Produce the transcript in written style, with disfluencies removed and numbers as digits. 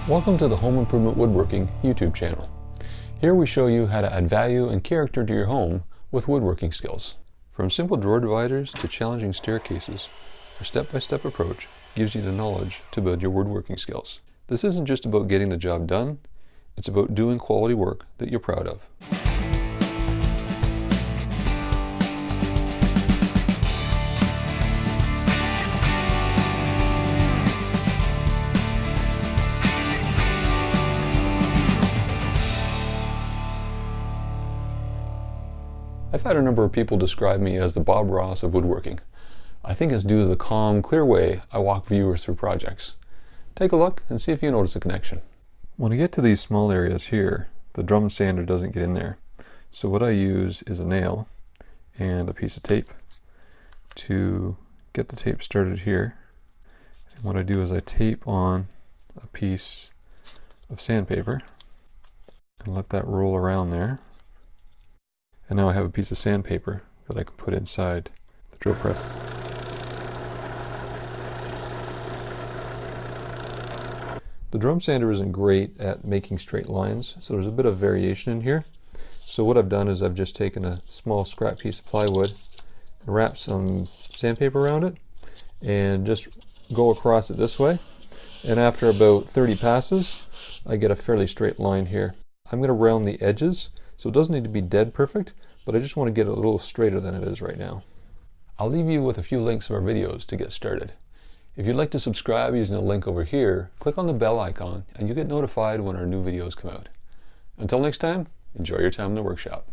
Welcome to the Home Improvement Woodworking YouTube channel. Here we show you how to add value and character to your home with woodworking skills. From simple drawer dividers to challenging staircases, our step-by-step approach gives you the knowledge to build your woodworking skills. This isn't just about getting the job done, it's about doing quality work that you're proud of. I've had a number of people describe me as the Bob Ross of woodworking. I think it's due to the calm, clear way I walk viewers through projects. Take a look and see if you notice a connection. When I get to these small areas here, the drum sander doesn't get in there. So what I use is a nail and a piece of tape to get the tape started here. And what I do is I tape on a piece of sandpaper and let that roll around there. And now I have a piece of sandpaper that I can put inside the drill press. The drum sander isn't great at making straight lines, so there's a bit of variation in here. So what I've done is I've just taken a small scrap piece of plywood and wrapped some sandpaper around it and just go across it this way. And after about 30 passes, I get a fairly straight line here. I'm going to round the edges. So it doesn't need to be dead perfect, but I just want to get it a little straighter than it is right now. I'll leave you with a few links of our videos to get started. If you'd like to subscribe using the link over here, click on the bell icon and you'll get notified when our new videos come out. Until next time, enjoy your time in the workshop.